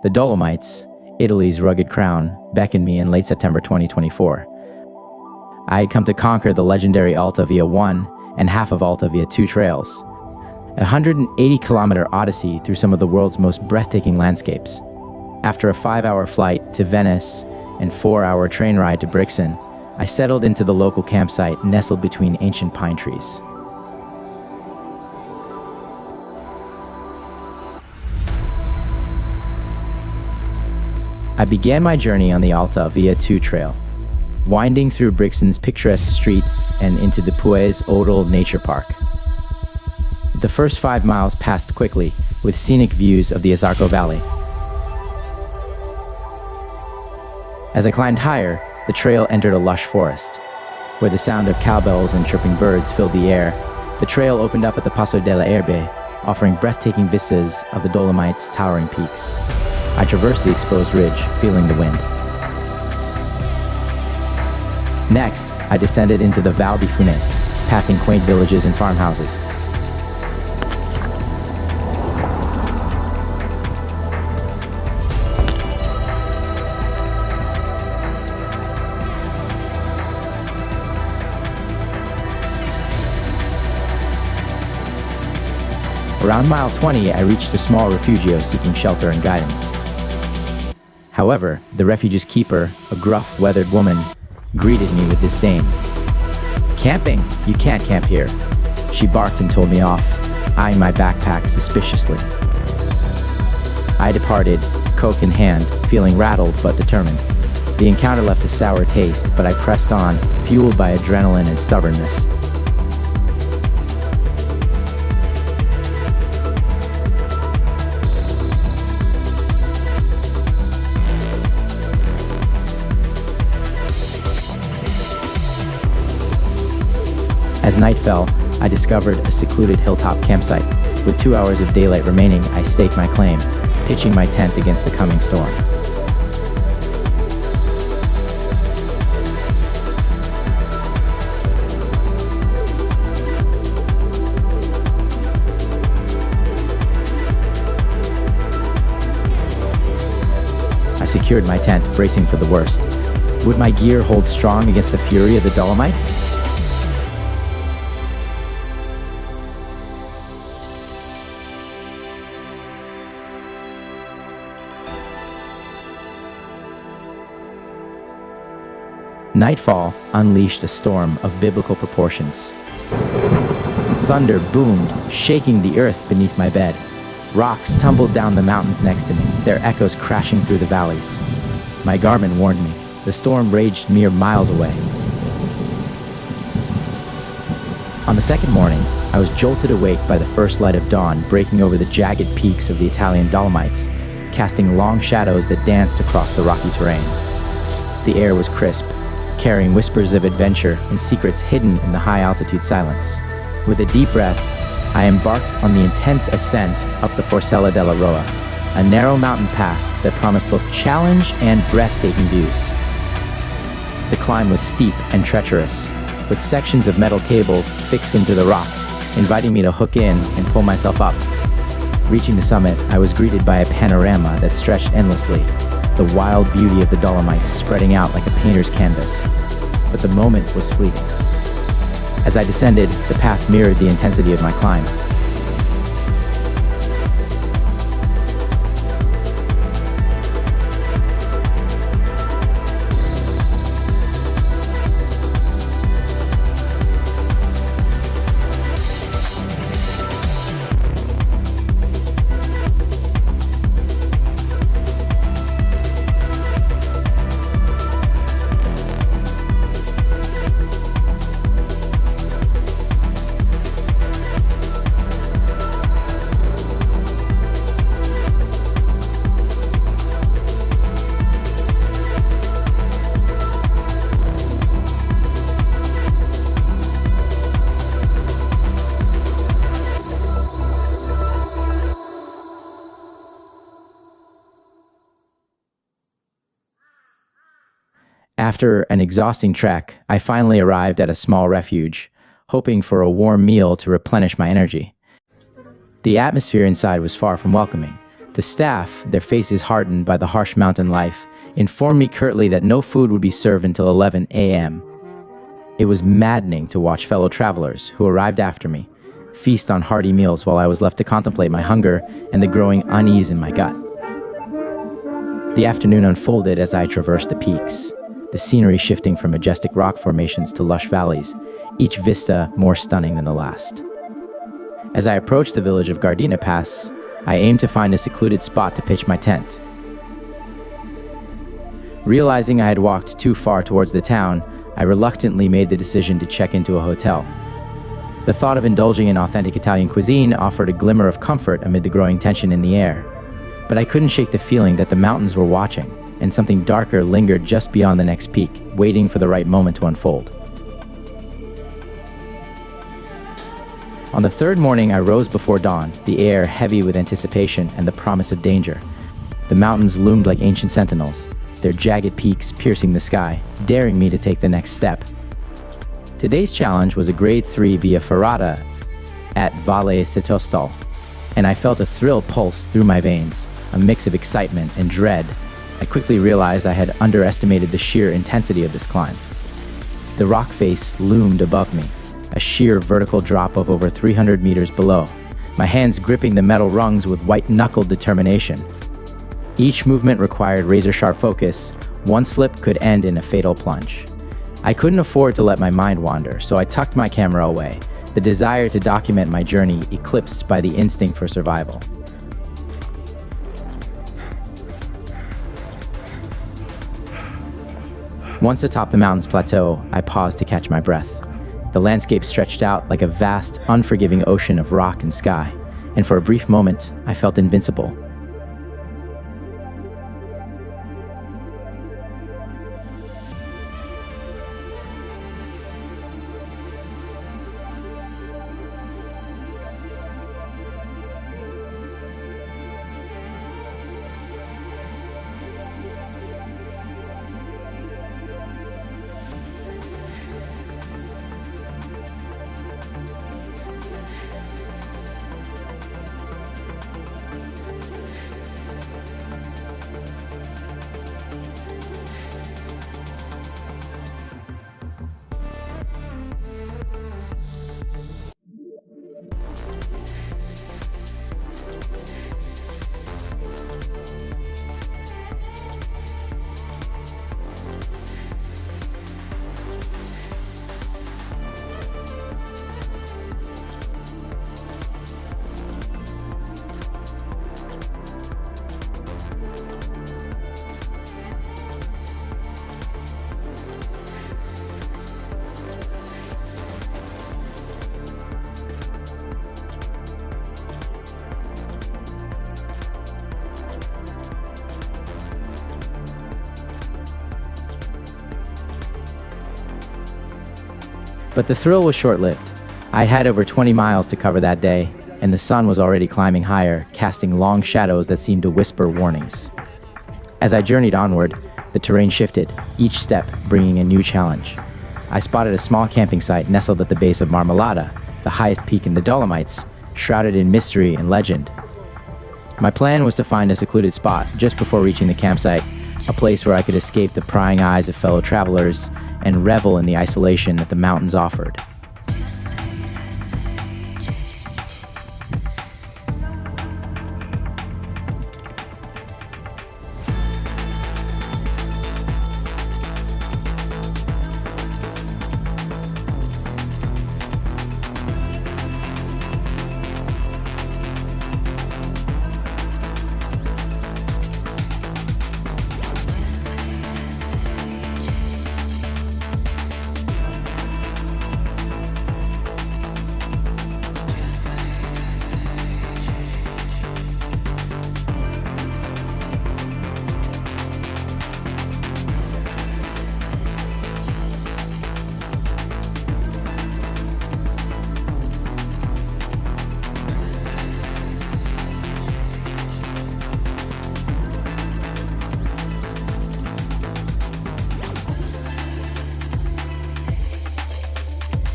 The Dolomites, Italy's rugged crown, beckoned me in late September 2024. I had come to conquer the legendary Alta Via 1 and half of Alta Via 2 trails. A 180-kilometer odyssey through some of the world's most breathtaking landscapes. After a 5-hour flight to Venice and 4-hour train ride to Brixen, I settled into the local campsite nestled between ancient pine trees. I began my journey on the Alta Via 2 trail, winding through Brixen's picturesque streets and into the Puey's Odal Nature Park. The first 5 miles passed quickly, with scenic views of the Isarco Valley. As I climbed higher, the trail entered a lush forest, where the sound of cowbells and chirping birds filled the air. The trail opened up at the Passo delle Erbe, offering breathtaking vistas of the Dolomites' towering peaks. I traversed the exposed ridge, feeling the wind. Next, I descended into the Val di Funes, passing quaint villages and farmhouses. Around mile 20, I reached a small refugio seeking shelter and guidance. However, the refuge's keeper, a gruff, weathered woman, greeted me with disdain. "Camping? You can't camp here." She barked and told me off, eyeing my backpack suspiciously. I departed, Coke in hand, feeling rattled but determined. The encounter left a sour taste, but I pressed on, fueled by adrenaline and stubbornness. As night fell, I discovered a secluded hilltop campsite. With 2 hours of daylight remaining, I staked my claim, pitching my tent against the coming storm. I secured my tent, bracing for the worst. Would my gear hold strong against the fury of the Dolomites? Nightfall unleashed a storm of biblical proportions. Thunder boomed, shaking the earth beneath my bed. Rocks tumbled down the mountains next to me, their echoes crashing through the valleys. My Garmin warned me. The storm raged mere miles away. On the second morning, I was jolted awake by the first light of dawn breaking over the jagged peaks of the Italian Dolomites, casting long shadows that danced across the rocky terrain. The air was crisp, carrying whispers of adventure and secrets hidden in the high-altitude silence. With a deep breath, I embarked on the intense ascent up the Forcella della Roa, a narrow mountain pass that promised both challenge and breathtaking views. The climb was steep and treacherous, with sections of metal cables fixed into the rock, inviting me to hook in and pull myself up. Reaching the summit, I was greeted by a panorama that stretched endlessly, the wild beauty of the Dolomites spreading out like a painter's canvas. But the moment was fleeting. As I descended, the path mirrored the intensity of my climb. After an exhausting trek, I finally arrived at a small refuge, hoping for a warm meal to replenish my energy. The atmosphere inside was far from welcoming. The staff, their faces hardened by the harsh mountain life, informed me curtly that no food would be served until 11 a.m. It was maddening to watch fellow travelers, who arrived after me, feast on hearty meals while I was left to contemplate my hunger and the growing unease in my gut. The afternoon unfolded as I traversed the peaks, the scenery shifting from majestic rock formations to lush valleys, each vista more stunning than the last. As I approached the village of Gardena Pass, I aimed to find a secluded spot to pitch my tent. Realizing I had walked too far towards the town, I reluctantly made the decision to check into a hotel. The thought of indulging in authentic Italian cuisine offered a glimmer of comfort amid the growing tension in the air. But I couldn't shake the feeling that the mountains were watching, and something darker lingered just beyond the next peak, waiting for the right moment to unfold. On the third morning, I rose before dawn, the air heavy with anticipation and the promise of danger. The mountains loomed like ancient sentinels, their jagged peaks piercing the sky, daring me to take the next step. Today's challenge was a grade 3 via ferrata at Valle Setostol, and I felt a thrill pulse through my veins, a mix of excitement and dread. I quickly realized I had underestimated the sheer intensity of this climb. The rock face loomed above me, a sheer vertical drop of over 300 meters below, my hands gripping the metal rungs with white-knuckled determination. Each movement required razor-sharp focus. One slip could end in a fatal plunge. I couldn't afford to let my mind wander, so I tucked my camera away, the desire to document my journey eclipsed by the instinct for survival. Once atop the mountain's plateau, I paused to catch my breath. The landscape stretched out like a vast, unforgiving ocean of rock and sky, and for a brief moment, I felt invincible. But the thrill was short-lived. I had over 20 miles to cover that day, and the sun was already climbing higher, casting long shadows that seemed to whisper warnings. As I journeyed onward, the terrain shifted, each step bringing a new challenge. I spotted a small camping site nestled at the base of Marmolada, the highest peak in the Dolomites, shrouded in mystery and legend. My plan was to find a secluded spot just before reaching the campsite, a place where I could escape the prying eyes of fellow travelers and revel in the isolation that the mountains offered.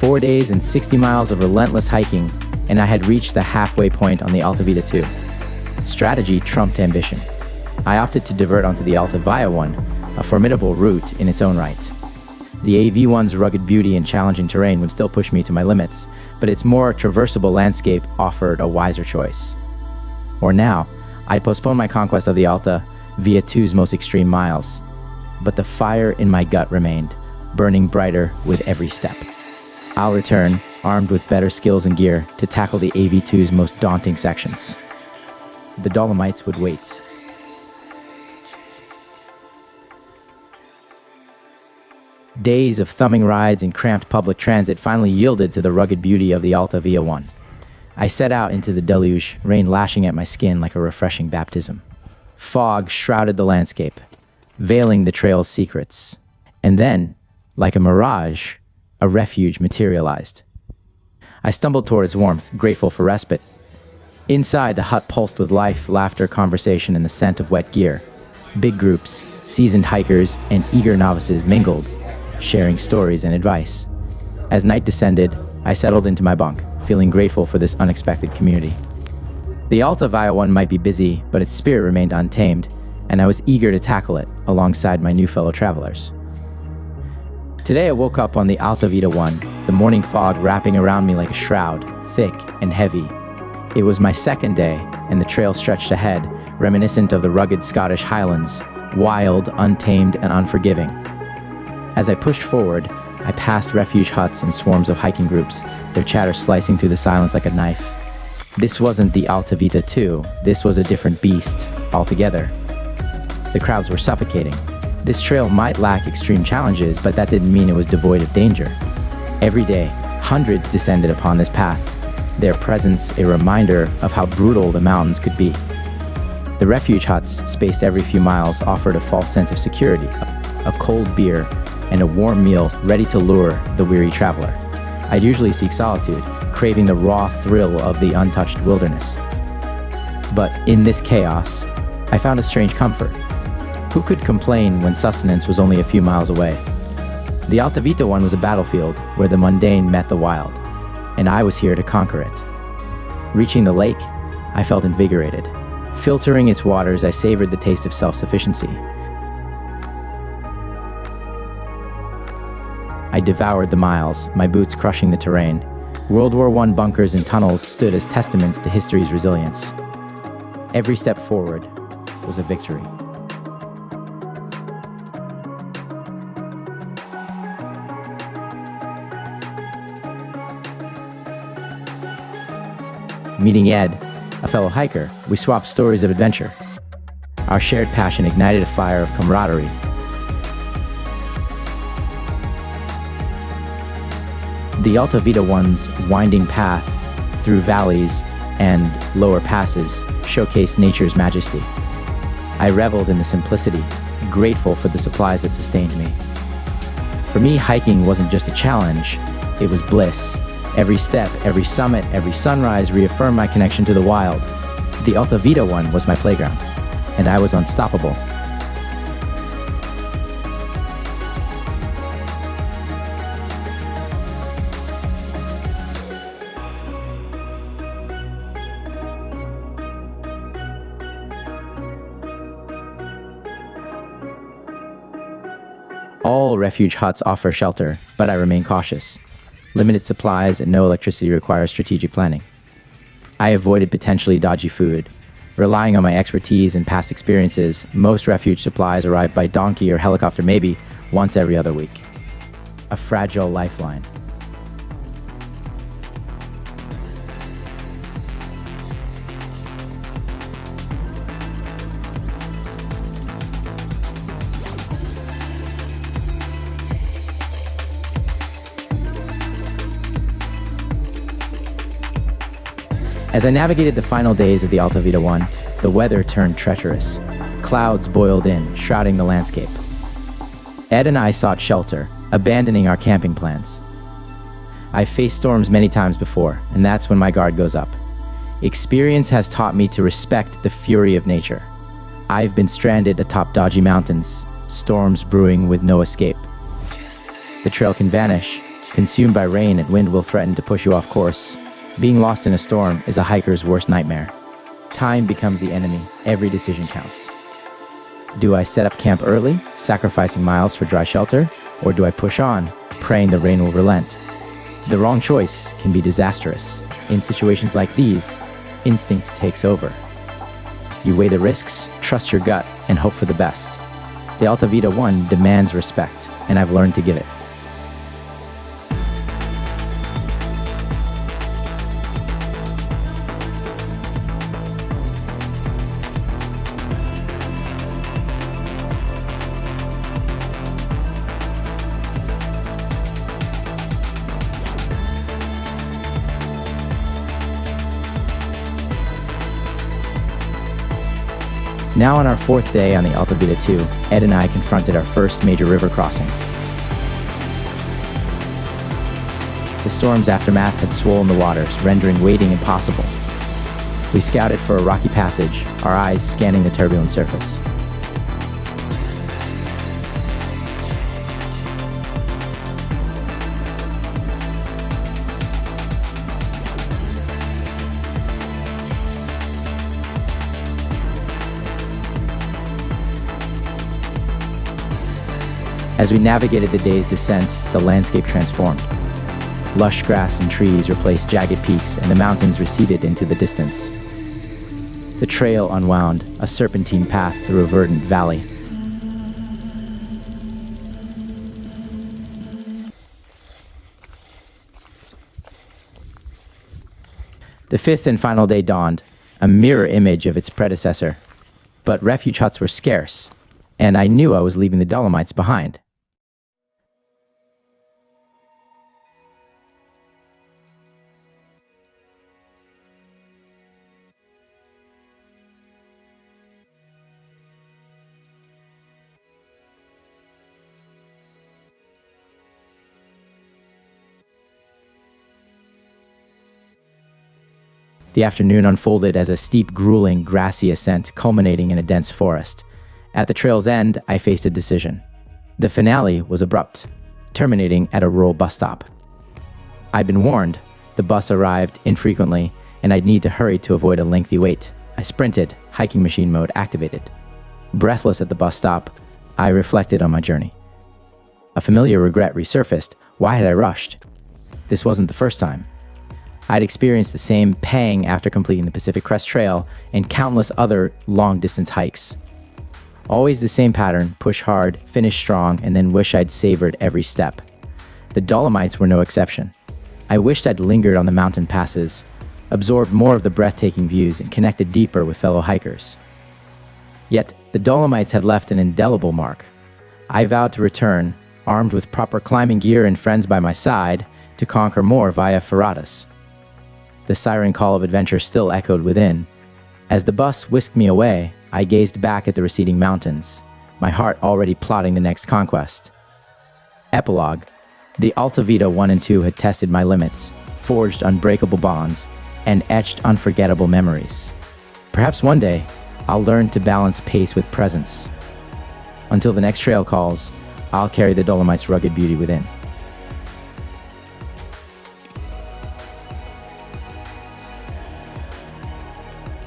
"4 days and 60 miles of relentless hiking, and I had reached the halfway point on the Alta Via 2. Strategy trumped ambition. I opted to divert onto the Alta Via one, a formidable route in its own right. The AV1's rugged beauty and challenging terrain would still push me to my limits, but its more traversable landscape offered a wiser choice. Or now, I'd postpone my conquest of the Alta Via 2's most extreme miles, but the fire in my gut remained, burning brighter with every step. I'll return, armed with better skills and gear, to tackle the AV2's most daunting sections. The Dolomites would wait. Days of thumbing rides and cramped public transit finally yielded to the rugged beauty of the Alta Via 1. I set out into the deluge, rain lashing at my skin like a refreshing baptism. Fog shrouded the landscape, veiling the trail's secrets. And then, like a mirage, a refuge materialized. I stumbled towards warmth, grateful for respite. Inside, the hut pulsed with life, laughter, conversation, and the scent of wet gear. Big groups, seasoned hikers, and eager novices mingled, sharing stories and advice. As night descended, I settled into my bunk, feeling grateful for this unexpected community. The Alta Via 1 might be busy, but its spirit remained untamed, and I was eager to tackle it alongside my new fellow travelers. Today I woke up on the Alta Via 1, the morning fog wrapping around me like a shroud, thick and heavy. It was my second day, and the trail stretched ahead, reminiscent of the rugged Scottish Highlands, wild, untamed, and unforgiving. As I pushed forward, I passed refuge huts and swarms of hiking groups, their chatter slicing through the silence like a knife. This wasn't the Alta Via 2, this was a different beast altogether. The crowds were suffocating. This trail might lack extreme challenges, but that didn't mean it was devoid of danger. Every day, hundreds descended upon this path, their presence a reminder of how brutal the mountains could be. The refuge huts, spaced every few miles, offered a false sense of security, a cold beer, and a warm meal ready to lure the weary traveler. I'd usually seek solitude, craving the raw thrill of the untouched wilderness. But in this chaos, I found a strange comfort. Who could complain when sustenance was only a few miles away? The Alta Via 1 was a battlefield where the mundane met the wild, and I was here to conquer it. Reaching the lake, I felt invigorated. Filtering its waters, I savored the taste of self-sufficiency. I devoured the miles, my boots crushing the terrain. World War I bunkers and tunnels stood as testaments to history's resilience. Every step forward was a victory. Meeting Ed, a fellow hiker, we swapped stories of adventure. Our shared passion ignited a fire of camaraderie. The Alta Via 1's winding path through valleys and lower passes showcased nature's majesty. I reveled in the simplicity, grateful for the supplies that sustained me. For me, hiking wasn't just a challenge, it was bliss. Every step, every summit, every sunrise reaffirmed my connection to the wild. The Alta Via 1 was my playground, and I was unstoppable. All refuge huts offer shelter, but I remain cautious. Limited supplies and no electricity require strategic planning. I avoided potentially dodgy food. Relying on my expertise and past experiences, most refuge supplies arrive by donkey or helicopter maybe once every other week. A fragile lifeline. As I navigated the final days of the Alta Via 1, the weather turned treacherous. Clouds boiled in, shrouding the landscape. Ed and I sought shelter, abandoning our camping plans. I've faced storms many times before, and that's when my guard goes up. Experience has taught me to respect the fury of nature. I've been stranded atop dodgy mountains, storms brewing with no escape. The trail can vanish, consumed by rain and wind will threaten to push you off course. Being lost in a storm is a hiker's worst nightmare. Time becomes the enemy. Every decision counts. Do I set up camp early, sacrificing miles for dry shelter, or do I push on, praying the rain will relent? The wrong choice can be disastrous. In situations like these, instinct takes over. You weigh the risks, trust your gut, and hope for the best. The Alta Via 1 demands respect, and I've learned to give it. Now on our fourth day on the Alta Via 2, Ed and I confronted our first major river crossing. The storm's aftermath had swollen the waters, rendering wading impossible. We scouted for a rocky passage, our eyes scanning the turbulent surface. As we navigated the day's descent, the landscape transformed. Lush grass and trees replaced jagged peaks, and the mountains receded into the distance. The trail unwound, a serpentine path through a verdant valley. The fifth and final day dawned, a mirror image of its predecessor. But refuge huts were scarce, and I knew I was leaving the Dolomites behind. The afternoon unfolded as a steep, grueling, grassy ascent culminating in a dense forest. At the trail's end, I faced a decision. The finale was abrupt, terminating at a rural bus stop. I'd been warned. The bus arrived infrequently, and I'd need to hurry to avoid a lengthy wait. I sprinted, hiking machine mode activated. Breathless at the bus stop, I reflected on my journey. A familiar regret resurfaced. Why had I rushed? This wasn't the first time. I'd experienced the same pang after completing the Pacific Crest Trail and countless other long-distance hikes. Always the same pattern: push hard, finish strong, and then wish I'd savored every step. The Dolomites were no exception. I wished I'd lingered on the mountain passes, absorbed more of the breathtaking views, and connected deeper with fellow hikers. Yet, the Dolomites had left an indelible mark. I vowed to return, armed with proper climbing gear and friends by my side, to conquer more via ferratas. The siren call of adventure still echoed within. As the bus whisked me away, I gazed back at the receding mountains, my heart already plotting the next conquest. Epilogue: the Alta Via 1 and 2 had tested my limits, forged unbreakable bonds, and etched unforgettable memories. Perhaps one day, I'll learn to balance pace with presence. Until the next trail calls, I'll carry the Dolomites' rugged beauty within.